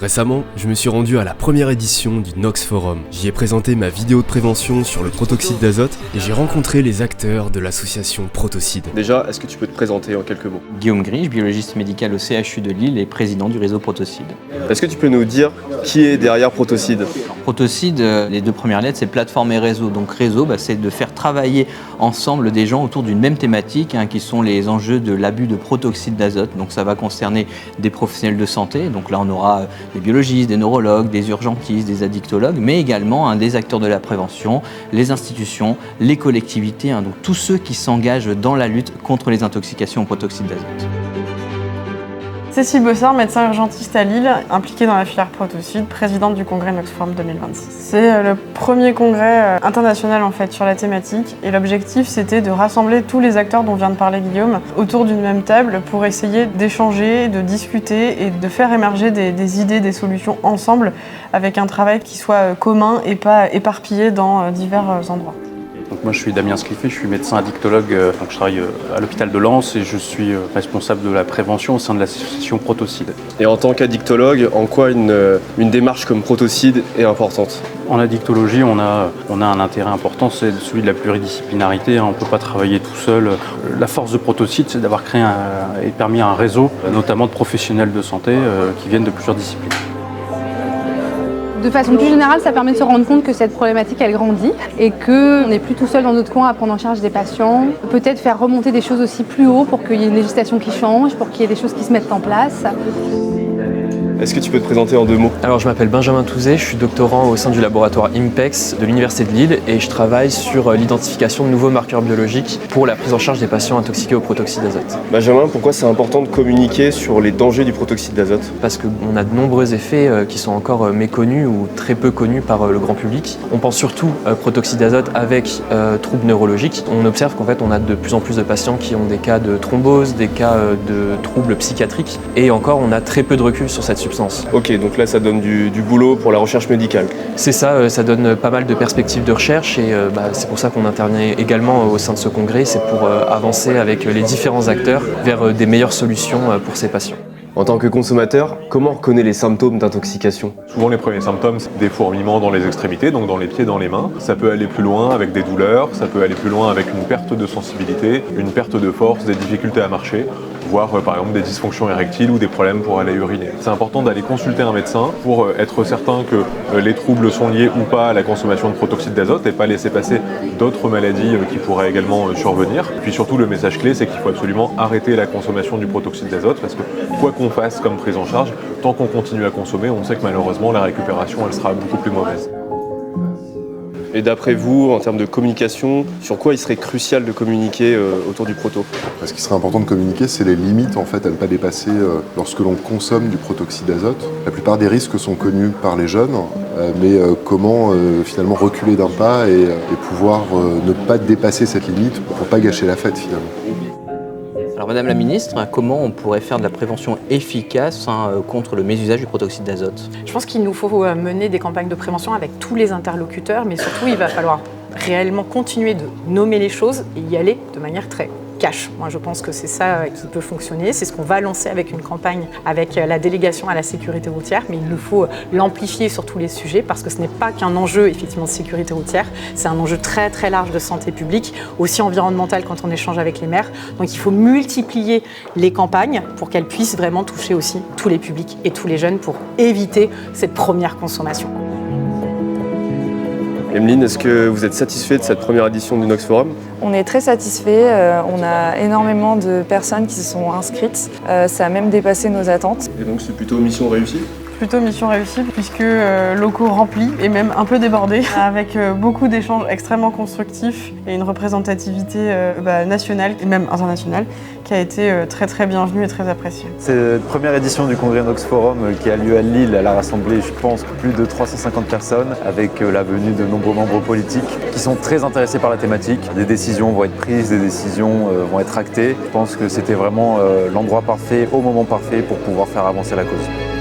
Récemment, je me suis rendu à la première édition du Nox Forum. J'y ai présenté ma vidéo de prévention sur le protoxyde d'azote et j'ai rencontré les acteurs de l'association Protocide. Déjà, est-ce que tu peux te présenter en quelques mots? Guillaume Grige, biologiste médical au CHU de Lille et président du réseau Protocide. Est-ce que tu peux nous dire qui est derrière Protocide? Protocide, les deux premières lettres, c'est plateforme et réseau. Donc réseau, c'est de faire travailler ensemble des gens autour d'une même thématique, qui sont les enjeux de l'abus de protoxyde d'azote. Donc ça va concerner des professionnels de santé. Donc là, on aura des biologistes, des neurologues, des urgentistes, des addictologues, mais également des acteurs de la prévention, les institutions, les collectivités, donc tous ceux qui s'engagent dans la lutte contre les intoxications au protoxyde d'azote. Cécile Bossard, médecin urgentiste à Lille, impliquée dans la filière Protocide, présidente du congrès Nox Forum 2026. C'est le premier congrès international sur la thématique et l'objectif c'était de rassembler tous les acteurs dont vient de parler Guillaume autour d'une même table pour essayer d'échanger, de discuter et de faire émerger des idées, des solutions ensemble avec un travail qui soit commun et pas éparpillé dans divers endroits. Donc moi je suis Damien Scriffé, je suis médecin addictologue, donc je travaille à l'hôpital de Lens et je suis responsable de la prévention au sein de l'association Protocide. Et en tant qu'addictologue, en quoi une démarche comme Protocide est importante? En addictologie, on a un intérêt important, c'est celui de la pluridisciplinarité. On ne peut pas travailler tout seul. La force de Protocide, c'est d'avoir créé et permis un réseau, notamment de professionnels de santé qui viennent de plusieurs disciplines. De façon plus générale, ça permet de se rendre compte que cette problématique, elle grandit et qu'on n'est plus tout seul dans notre coin à prendre en charge des patients. Peut-être faire remonter des choses aussi plus haut pour qu'il y ait une législation qui change, pour qu'il y ait des choses qui se mettent en place. Est-ce que tu peux te présenter en 2 mots? Alors je m'appelle Benjamin Touzé, je suis doctorant au sein du laboratoire IMPEX de l'Université de Lille et je travaille sur l'identification de nouveaux marqueurs biologiques pour la prise en charge des patients intoxiqués au protoxyde d'azote. Benjamin, pourquoi c'est important de communiquer sur les dangers du protoxyde d'azote? Parce qu'on a de nombreux effets qui sont encore méconnus ou très peu connus par le grand public. On pense surtout protoxyde d'azote avec troubles neurologiques. On observe qu'en fait on a de plus en plus de patients qui ont des cas de thrombose, des cas de troubles psychiatriques et encore on a très peu de recul sur cette substance. Ok, donc là ça donne du boulot pour la recherche médicale. C'est ça, ça donne pas mal de perspectives de recherche et c'est pour ça qu'on intervient également au sein de ce congrès, c'est pour avancer avec les différents acteurs vers des meilleures solutions pour ces patients. En tant que consommateur, comment on reconnaît les symptômes d'intoxication? Souvent les premiers symptômes, c'est des fourmillements dans les extrémités, donc dans les pieds, dans les mains. Ça peut aller plus loin avec des douleurs, ça peut aller plus loin avec une perte de sensibilité, une perte de force, des difficultés à marcher, voire par exemple des dysfonctions érectiles ou des problèmes pour aller uriner. C'est important d'aller consulter un médecin pour être certain que les troubles sont liés ou pas à la consommation de protoxyde d'azote et pas laisser passer d'autres maladies qui pourraient également survenir. Puis surtout le message clé, c'est qu'il faut absolument arrêter la consommation du protoxyde d'azote parce que quoi qu'on fasse comme prise en charge, tant qu'on continue à consommer, on sait que malheureusement la récupération elle sera beaucoup plus mauvaise. Et d'après vous, en termes de communication, sur quoi il serait crucial de communiquer autour du proto? Ce qui serait important de communiquer, c'est les limites à ne pas dépasser lorsque l'on consomme du protoxyde d'azote. La plupart des risques sont connus par les jeunes, mais comment finalement reculer d'un pas et pouvoir ne pas dépasser cette limite pour ne pas gâcher la fête finalement. Alors Madame la Ministre, comment on pourrait faire de la prévention efficace contre le mésusage du protoxyde d'azote? Je pense qu'il nous faut mener des campagnes de prévention avec tous les interlocuteurs, mais surtout il va falloir réellement continuer de nommer les choses et y aller de manière très cash. Moi je pense que c'est ça qui peut fonctionner, c'est ce qu'on va lancer avec une campagne avec la délégation à la sécurité routière, mais il nous faut l'amplifier sur tous les sujets parce que ce n'est pas qu'un enjeu effectivement de sécurité routière, c'est un enjeu très très large de santé publique, aussi environnemental quand on échange avec les maires. Donc il faut multiplier les campagnes pour qu'elles puissent vraiment toucher aussi tous les publics et tous les jeunes pour éviter cette première consommation. Emeline, est-ce que vous êtes satisfait de cette première édition du Nox Forum? On est très satisfait, on a énormément de personnes qui se sont inscrites, ça a même dépassé nos attentes. Et donc c'est plutôt mission réussie? Plutôt mission réussie puisque locaux remplis et même un peu débordés avec beaucoup d'échanges extrêmement constructifs et une représentativité nationale et même internationale qui a été très très bienvenue et très appréciée. Cette première édition du congrès Nox Forum qui a lieu à Lille, elle a rassemblé je pense plus de 350 personnes avec la venue de nombreux membres politiques qui sont très intéressés par la thématique. Des décisions vont être prises, des décisions vont être actées. Je pense que c'était vraiment l'endroit parfait, au moment parfait pour pouvoir faire avancer la cause.